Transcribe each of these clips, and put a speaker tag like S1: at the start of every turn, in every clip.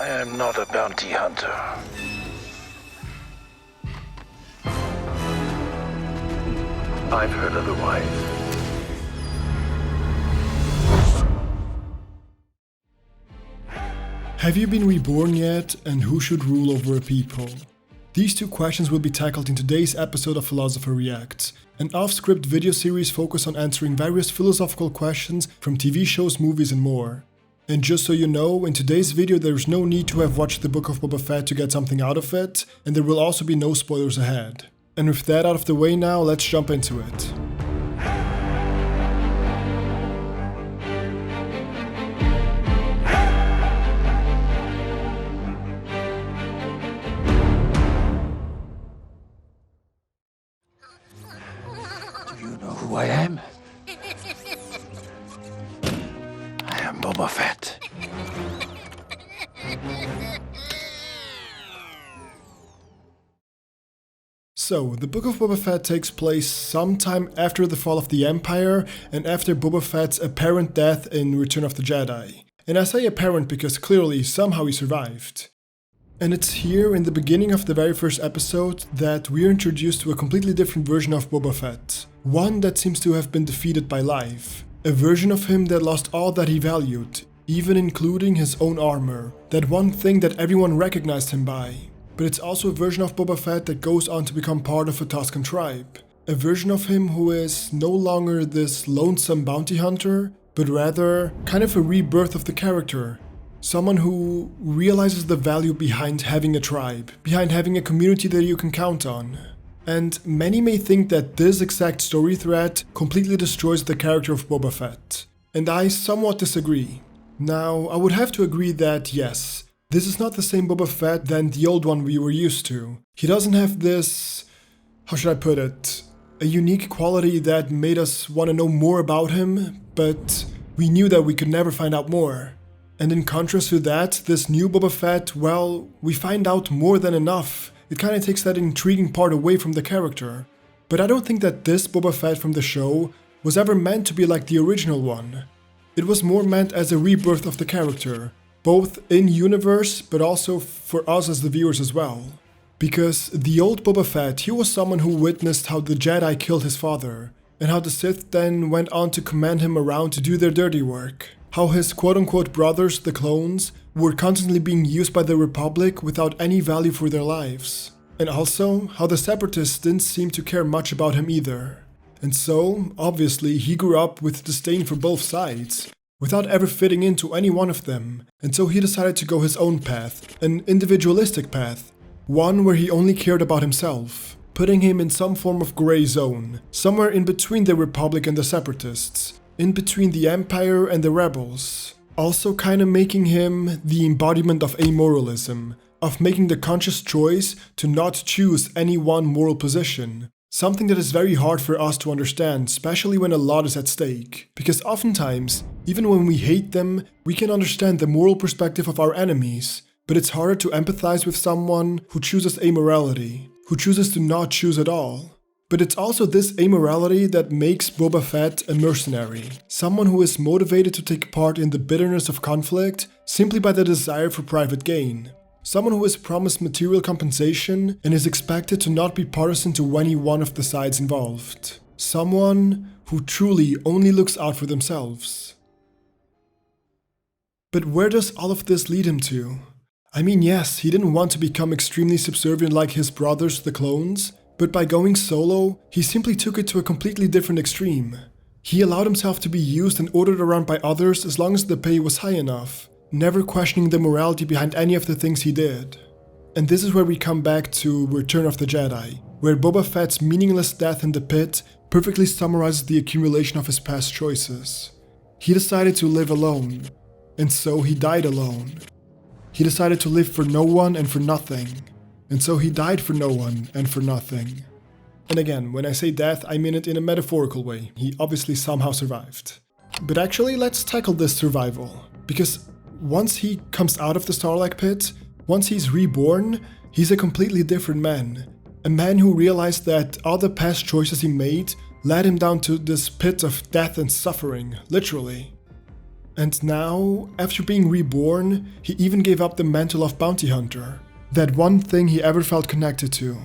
S1: I am not a bounty hunter. I've heard otherwise.
S2: Have you been reborn yet, and who should rule over a people? These two questions will be tackled in today's episode of Philosopher Reacts, an off-script video series focused on answering various philosophical questions from TV shows, movies and more. And just so you know, in today's video there's no need to have watched the Book of Boba Fett to get something out of it, and there will also be no spoilers ahead. And with that out of the way now, let's jump into it.
S1: Do you know who I am? I am Boba Fett.
S2: So, the Book of Boba Fett takes place sometime after the fall of the Empire and after Boba Fett's apparent death in Return of the Jedi. And I say apparent because clearly somehow he survived. And it's here in the beginning of the very first episode that we're introduced to a completely different version of Boba Fett. One that seems to have been defeated by life. A version of him that lost all that he valued, even including his own armor. That one thing that everyone recognized him by. But it's also a version of Boba Fett that goes on to become part of a Tusken tribe. A version of him who is no longer this lonesome bounty hunter, but rather kind of a rebirth of the character. Someone who realizes the value behind having a tribe, behind having a community that you can count on. And many may think that this exact story thread completely destroys the character of Boba Fett. And I somewhat disagree. Now, I would have to agree that yes, this is not the same Boba Fett than the old one we were used to. He doesn't have this, how should I put it, a unique quality that made us want to know more about him, but we knew that we could never find out more. And in contrast to that, this new Boba Fett, well, we find out more than enough. It kind of takes that intriguing part away from the character. But I don't think that this Boba Fett from the show was ever meant to be like the original one. It was more meant as a rebirth of the character. Both in universe, but also for us as the viewers as well. Because the old Boba Fett, he was someone who witnessed how the Jedi killed his father, and how the Sith then went on to command him around to do their dirty work. How his quote-unquote brothers, the clones, were constantly being used by the Republic without any value for their lives. And also, how the Separatists didn't seem to care much about him either. And so, obviously, he grew up with disdain for both sides, without ever fitting into any one of them, and so he decided to go his own path, an individualistic path, one where he only cared about himself, putting him in some form of grey zone, somewhere in between the Republic and the Separatists, in between the Empire and the Rebels, also kinda making him the embodiment of amoralism, of making the conscious choice to not choose any one moral position. Something that is very hard for us to understand, especially when a lot is at stake. Because oftentimes, even when we hate them, we can understand the moral perspective of our enemies. But it's harder to empathize with someone who chooses amorality, who chooses to not choose at all. But it's also this amorality that makes Boba Fett a mercenary. Someone who is motivated to take part in the bitterness of conflict simply by the desire for private gain. Someone who is promised material compensation and is expected to not be partisan to any one of the sides involved. Someone who truly only looks out for themselves. But where does all of this lead him to? I mean, yes, he didn't want to become extremely subservient like his brothers, the clones, but by going solo, he simply took it to a completely different extreme. He allowed himself to be used and ordered around by others as long as the pay was high enough, never questioning the morality behind any of the things he did. And this is where we come back to Return of the Jedi, where Boba Fett's meaningless death in the pit perfectly summarizes the accumulation of his past choices. He decided to live alone, and so he died alone. He decided to live for no one and for nothing, and so he died for no one and for nothing. And again, when I say death, I mean it in a metaphorical way. He obviously somehow survived. But actually, let's tackle this survival, because once he comes out of the Sarlacc pit, once he's reborn, he's a completely different man. A man who realized that all the past choices he made led him down to this pit of death and suffering, literally. And now, after being reborn, he even gave up the mantle of bounty hunter. That one thing he ever felt connected to.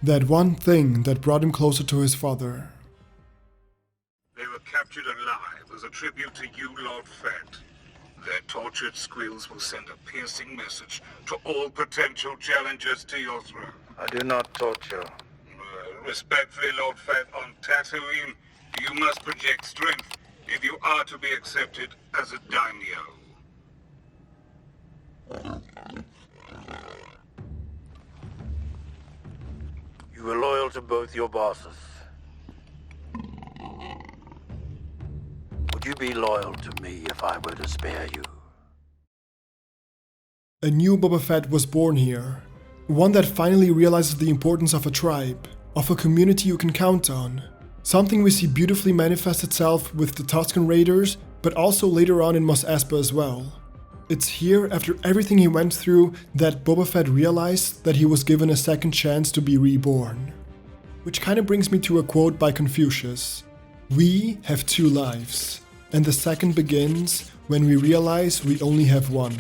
S2: That one thing that brought him closer to his father.
S3: They were captured alive as a tribute to you, Lord Fett. Their tortured squeals will send a piercing message to all potential challengers to your throne.
S1: I do not torture.
S3: Respectfully, Lord Fett, on Tatooine, you must project strength if you are to be accepted as a daimyo.
S1: You were loyal to both your bosses. Would you be loyal to me if I were to spare you?
S2: A new Boba Fett was born here. One that finally realizes the importance of a tribe, of a community you can count on. Something we see beautifully manifest itself with the Tusken Raiders, but also later on in Mos Espa as well. It's here, after everything he went through, that Boba Fett realized that he was given a second chance to be reborn. Which kinda brings me to a quote by Confucius. We have two lives, and the second begins when we realize we only have one.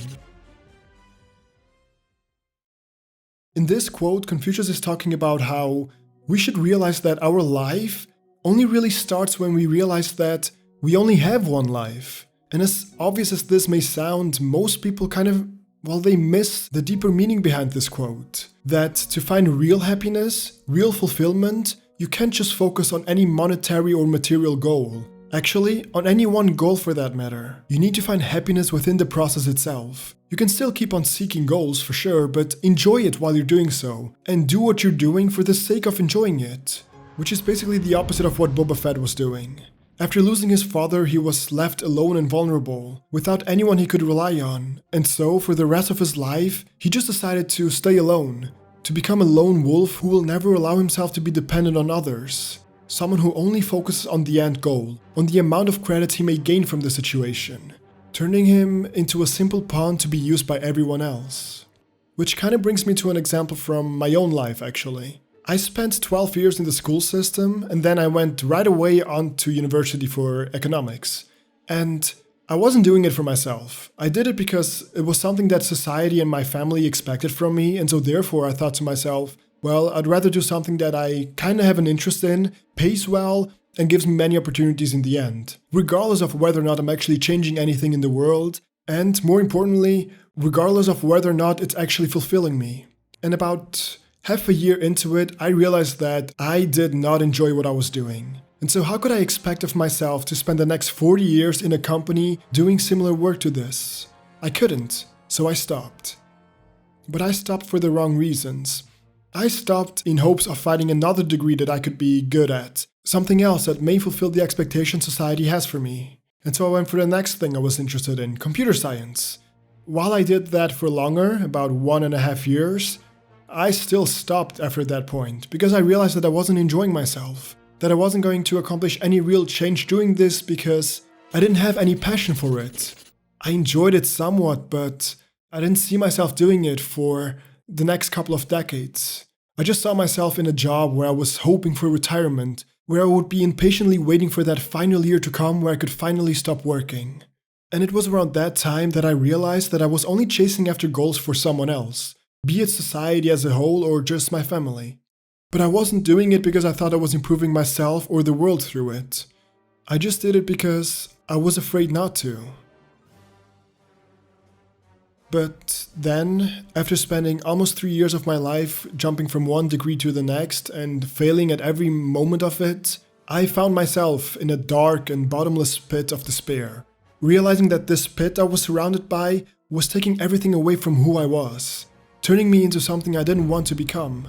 S2: In this quote, Confucius is talking about how we should realize that our life only really starts when we realize that we only have one life. And as obvious as this may sound, most people they miss the deeper meaning behind this quote. That to find real happiness, real fulfillment, you can't just focus on any monetary or material goal. Actually, on any one goal for that matter. You need to find happiness within the process itself. You can still keep on seeking goals for sure, but enjoy it while you're doing so. And do what you're doing for the sake of enjoying it. Which is basically the opposite of what Boba Fett was doing. After losing his father, he was left alone and vulnerable, without anyone he could rely on. And so, for the rest of his life, he just decided to stay alone. To become a lone wolf who will never allow himself to be dependent on others. Someone who only focuses on the end goal, on the amount of credits he may gain from the situation. Turning him into a simple pawn to be used by everyone else. Which kinda brings me to an example from my own life actually. I spent 12 years in the school system and then I went right away on to university for economics. And I wasn't doing it for myself. I did it because it was something that society and my family expected from me, and so therefore I thought to myself, well, I'd rather do something that I kinda have an interest in, pays well, and gives me many opportunities in the end. Regardless of whether or not I'm actually changing anything in the world, and more importantly, regardless of whether or not it's actually fulfilling me. And about half a year into it, I realized that I did not enjoy what I was doing. And so how could I expect of myself to spend the next 40 years in a company doing similar work to this? I couldn't, so I stopped. But I stopped for the wrong reasons. I stopped in hopes of finding another degree that I could be good at, something else that may fulfill the expectations society has for me. And so I went for the next thing I was interested in, computer science. While I did that for longer, about 1.5 years, I still stopped after that point, because I realized that I wasn't enjoying myself, that I wasn't going to accomplish any real change doing this because I didn't have any passion for it. I enjoyed it somewhat, but I didn't see myself doing it for the next couple of decades. I just saw myself in a job where I was hoping for retirement, where I would be impatiently waiting for that final year to come where I could finally stop working. And it was around that time that I realized that I was only chasing after goals for someone else, be it society as a whole or just my family. But I wasn't doing it because I thought I was improving myself or the world through it. I just did it because I was afraid not to. But then, after spending almost 3 years of my life jumping from one degree to the next and failing at every moment of it, I found myself in a dark and bottomless pit of despair, realizing that this pit I was surrounded by was taking everything away from who I was, turning me into something I didn't want to become.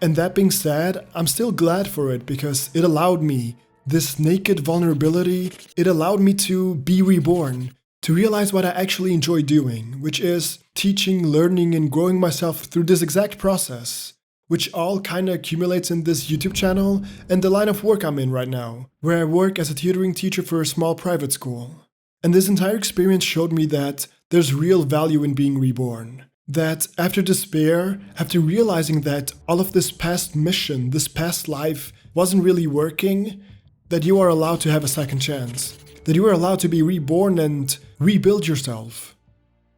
S2: And that being said, I'm still glad for it because it allowed me, this naked vulnerability, it allowed me to be reborn, to realize what I actually enjoy doing, which is teaching, learning, and growing myself through this exact process, which all kinda accumulates in this YouTube channel and the line of work I'm in right now, where I work as a tutoring teacher for a small private school. And this entire experience showed me that there's real value in being reborn. That after despair, after realizing that all of this past mission, this past life wasn't really working, that you are allowed to have a second chance. that you are allowed to be reborn and rebuild yourself.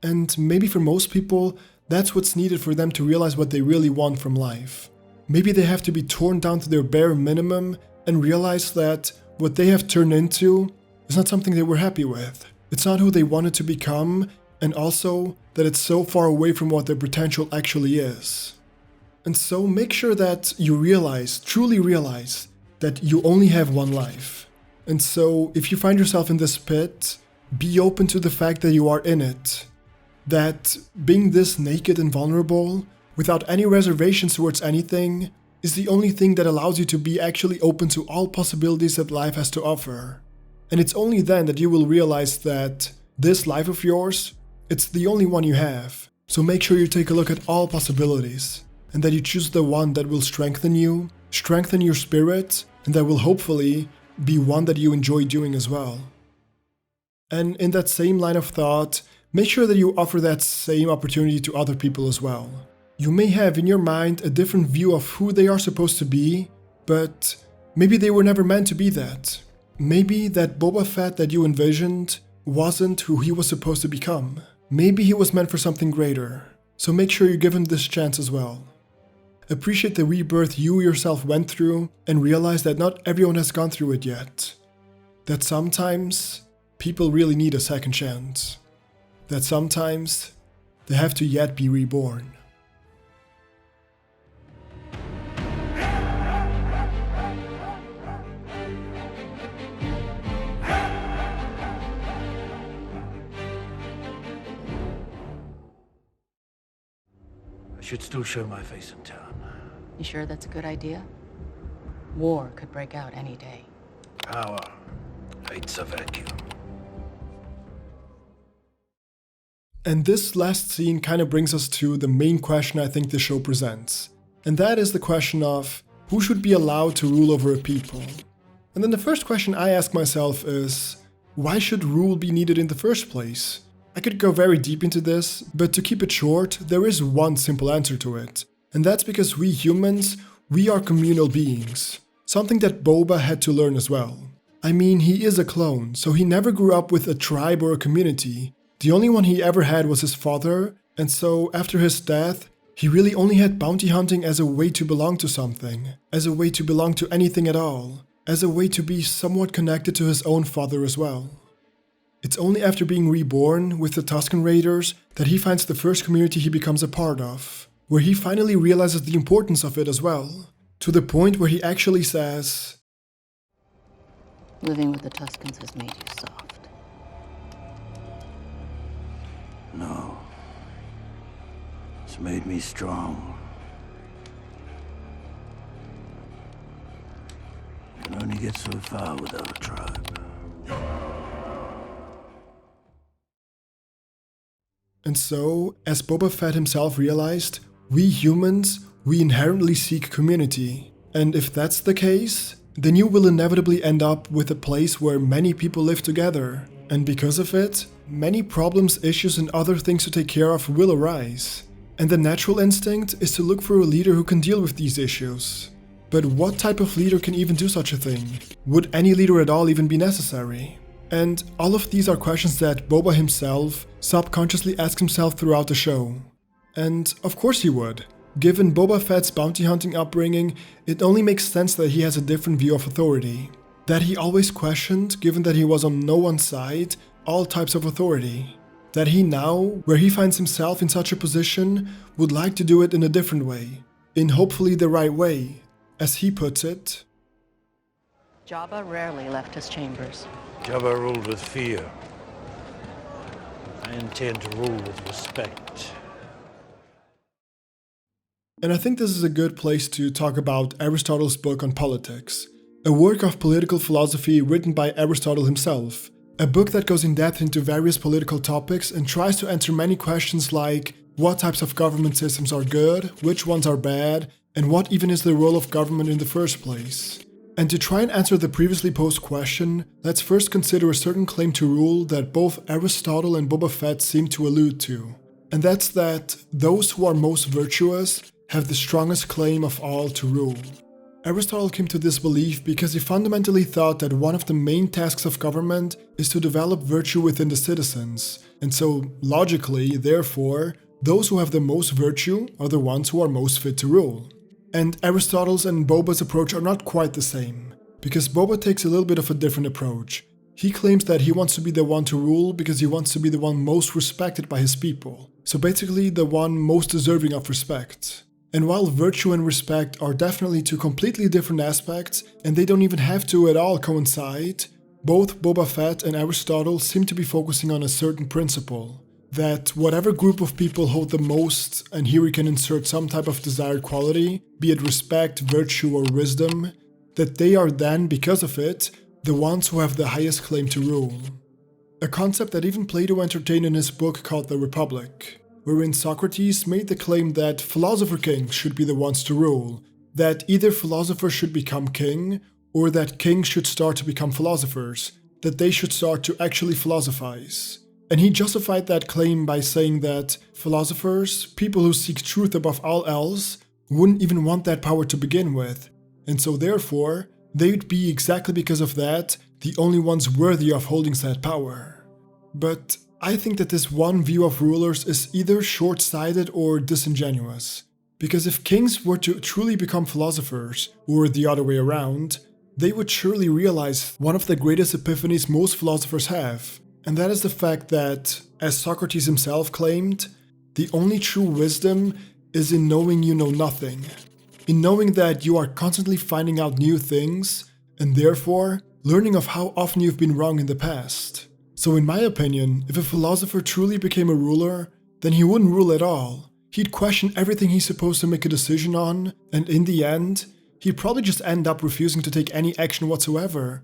S2: And maybe for most people, that's what's needed for them to realize what they really want from life. Maybe they have to be torn down to their bare minimum and realize that what they have turned into is not something they were happy with. It's not who they wanted to become, and also that it's so far away from what their potential actually is. And so make sure that you realize, truly realize, that you only have one life. And so if you find yourself in this pit, be open to the fact that you are in it. That being this naked and vulnerable, without any reservations towards anything, is the only thing that allows you to be actually open to all possibilities that life has to offer. And it's only then that you will realize that this life of yours, it's the only one you have. So make sure you take a look at all possibilities, and that you choose the one that will strengthen you, strengthen your spirit, and that will hopefully be one that you enjoy doing as well. And in that same line of thought, make sure that you offer that same opportunity to other people as well. You may have in your mind a different view of who they are supposed to be, but maybe they were never meant to be that. Maybe that Boba Fett that you envisioned wasn't who he was supposed to become. Maybe he was meant for something greater. So make sure you give him this chance as well. Appreciate the rebirth you yourself went through and realize that not everyone has gone through it yet. That sometimes people really need a second chance. That sometimes they have to yet be reborn.
S1: I should still show my face in town.
S4: You sure that's a good idea? War could break out any day.
S1: Power hates a vacuum.
S2: And this last scene kind of brings us to the main question I think the show presents. And that is the question of who should be allowed to rule over a people? And then the first question I ask myself is, why should rule be needed in the first place? I could go very deep into this, but to keep it short, there is one simple answer to it. And that's because we humans, we are communal beings. Something that Boba had to learn as well. I mean, he is a clone, so he never grew up with a tribe or a community. The only one he ever had was his father, and so after his death, he really only had bounty hunting as a way to belong to something, as a way to belong to anything at all, as a way to be somewhat connected to his own father as well. It's only after being reborn with the Tusken Raiders that he finds the first community he becomes a part of, where he finally realizes the importance of it as well, to the point where he actually says,
S4: Living with the Tuskens has made you soft.
S1: No. It's made me strong. You can only get so far without a tribe.
S2: And so, as Boba Fett himself realized, we humans, we inherently seek community. And if that's the case, then you will inevitably end up with a place where many people live together. And because of it, many problems, issues, and other things to take care of will arise. And the natural instinct is to look for a leader who can deal with these issues. But what type of leader can even do such a thing? Would any leader at all even be necessary? And all of these are questions that Boba himself subconsciously asks himself throughout the show. And of course he would. Given Boba Fett's bounty hunting upbringing, it only makes sense that he has a different view of authority. That he always questioned, given that he was on no one's side, all types of authority. That he now, where he finds himself in such a position, would like to do it in a different way. In hopefully the right way. As he puts it,
S4: Jabba rarely left his chambers.
S1: Jabba ruled with fear. I intend to rule with respect.
S2: And I think this is a good place to talk about Aristotle's book on politics. A work of political philosophy written by Aristotle himself. A book that goes in depth into various political topics and tries to answer many questions like what types of government systems are good, which ones are bad, and what even is the role of government in the first place. And to try and answer the previously posed question, let's first consider a certain claim to rule that both Aristotle and Boba Fett seem to allude to. And that's that those who are most virtuous have the strongest claim of all to rule. Aristotle came to this belief because he fundamentally thought that one of the main tasks of government is to develop virtue within the citizens, and so, logically, therefore, those who have the most virtue are the ones who are most fit to rule. And Aristotle's and Boba's approach are not quite the same, because Boba takes a little bit of a different approach. He claims that he wants to be the one to rule because he wants to be the one most respected by his people, so basically the one most deserving of respect. And while virtue and respect are definitely two completely different aspects, and they don't even have to at all coincide, both Boba Fett and Aristotle seem to be focusing on a certain principle, that whatever group of people hold the most, and here we can insert some type of desired quality, be it respect, virtue, or wisdom, that they are then, because of it, the ones who have the highest claim to rule. A concept that even Plato entertained in his book called The Republic, wherein Socrates made the claim that philosopher kings should be the ones to rule, that either philosophers should become king, or that kings should start to become philosophers, that they should start to actually philosophize. And he justified that claim by saying that philosophers, people who seek truth above all else, wouldn't even want that power to begin with, and so therefore, they would be exactly because of that, the only ones worthy of holding that power. But I think that this one view of rulers is either short-sighted or disingenuous, because if kings were to truly become philosophers, or the other way around, they would surely realize one of the greatest epiphanies most philosophers have, and that is the fact that, as Socrates himself claimed, the only true wisdom is in knowing you know nothing, in knowing that you are constantly finding out new things, and therefore learning of how often you've been wrong in the past. So in my opinion, if a philosopher truly became a ruler, then he wouldn't rule at all. He'd question everything he's supposed to make a decision on, and in the end, he'd probably just end up refusing to take any action whatsoever.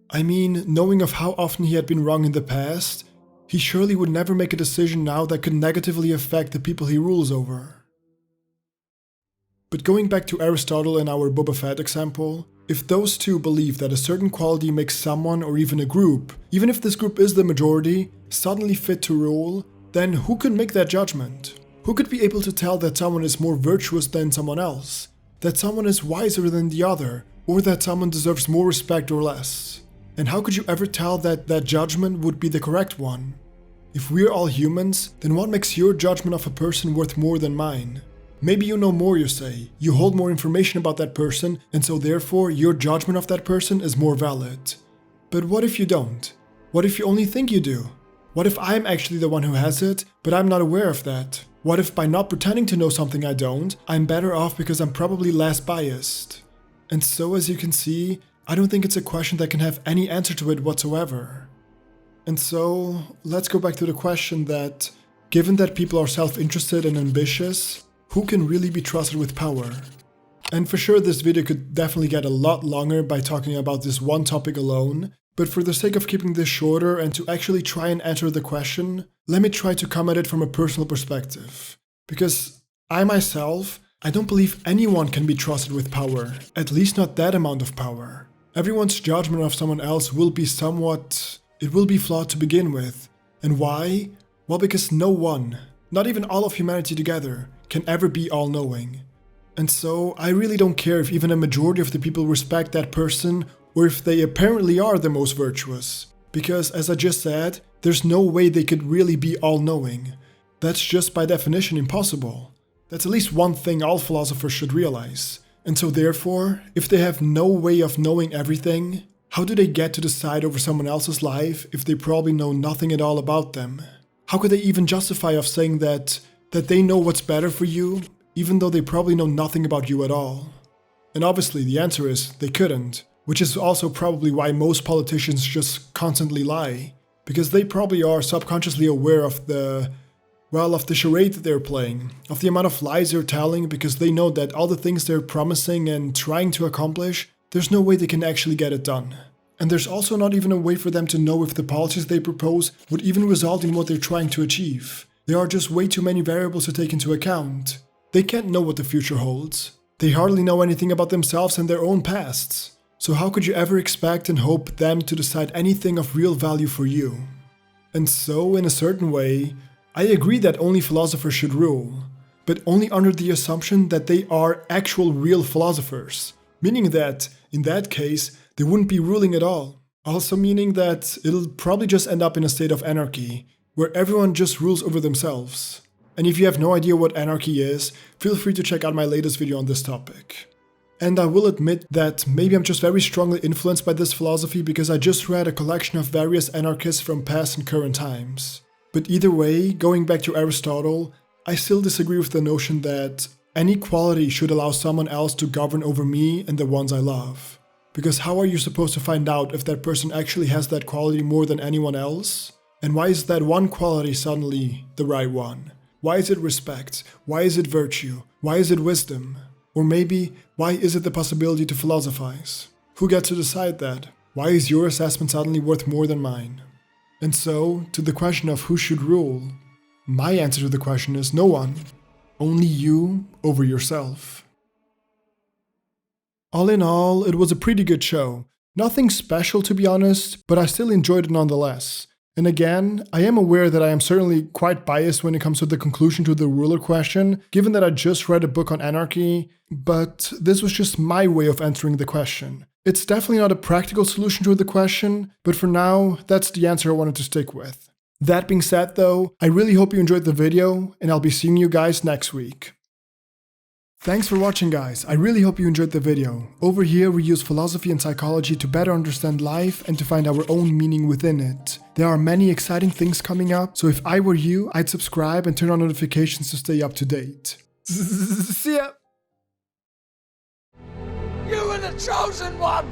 S2: I mean, knowing of how often he had been wrong in the past, he surely would never make a decision now that could negatively affect the people he rules over. But going back to Aristotle and our Boba Fett example, if those two believe that a certain quality makes someone or even a group, even if this group is the majority, suddenly fit to rule, then who could make that judgment? Who could be able to tell that someone is more virtuous than someone else? That someone is wiser than the other? Or that someone deserves more respect or less? And how could you ever tell that that judgment would be the correct one? If we're all humans, then what makes your judgment of a person worth more than mine? Maybe you know more, you say, you hold more information about that person, and so therefore your judgment of that person is more valid. But what if you don't? What if you only think you do? What if I'm actually the one who has it, but I'm not aware of that? What if by not pretending to know something I don't, I'm better off because I'm probably less biased? And so as you can see, I don't think it's a question that can have any answer to it whatsoever. And so, let's go back to the question that, given that people are self-interested and ambitious, who can really be trusted with power? And for sure this video could definitely get a lot longer by talking about this one topic alone, but for the sake of keeping this shorter and to actually try and answer the question, let me try to come at it from a personal perspective. Because I myself, I don't believe anyone can be trusted with power, at least not that amount of power. Everyone's judgment of someone else will be it will be flawed to begin with. And why? Well, because no one, not even all of humanity together, can ever be all-knowing. And so, I really don't care if even a majority of the people respect that person or if they apparently are the most virtuous. Because, as I just said, there's no way they could really be all-knowing. That's just by definition impossible. That's at least one thing all philosophers should realize. And so therefore, if they have no way of knowing everything, how do they get to decide over someone else's life if they probably know nothing at all about them? How could they even justify of saying that they know what's better for you, even though they probably know nothing about you at all? And obviously the answer is they couldn't, which is also probably why most politicians just constantly lie, because they probably are subconsciously aware of the charade that they're playing, of the amount of lies they're telling, because they know that all the things they're promising and trying to accomplish, there's no way they can actually get it done. And there's also not even a way for them to know if the policies they propose would even result in what they're trying to achieve. There are just way too many variables to take into account. They can't know what the future holds. They hardly know anything about themselves and their own pasts. So how could you ever expect and hope them to decide anything of real value for you? And so, in a certain way, I agree that only philosophers should rule, but only under the assumption that they are actual real philosophers, Meaning that, in that case, they wouldn't be ruling at all. Also meaning that it'll probably just end up in a state of anarchy, where everyone just rules over themselves. And if you have no idea what anarchy is, feel free to check out my latest video on this topic. And I will admit that maybe I'm just very strongly influenced by this philosophy because I just read a collection of various anarchists from past and current times. But either way, going back to Aristotle, I still disagree with the notion that any quality should allow someone else to govern over me and the ones I love. Because how are you supposed to find out if that person actually has that quality more than anyone else? And why is that one quality suddenly the right one? Why is it respect? Why is it virtue? Why is it wisdom? Or maybe, why is it the possibility to philosophize? Who gets to decide that? Why is your assessment suddenly worth more than mine? And so, to the question of who should rule, my answer to the question is no one. Only you over yourself. All in all, it was a pretty good show. Nothing special to be honest, but I still enjoyed it nonetheless. And again, I am aware that I am certainly quite biased when it comes to the conclusion to the ruler question, given that I just read a book on anarchy, but this was just my way of answering the question. It's definitely not a practical solution to the question, but for now, that's the answer I wanted to stick with. That being said though, I really hope you enjoyed the video, and I'll be seeing you guys next week. Thanks for watching guys, I really hope you enjoyed the video. Over here we use philosophy and psychology to better understand life and to find our own meaning within it. There are many exciting things coming up, so if I were you, I'd subscribe and turn on notifications to stay up to date. See ya!
S5: You were the chosen one!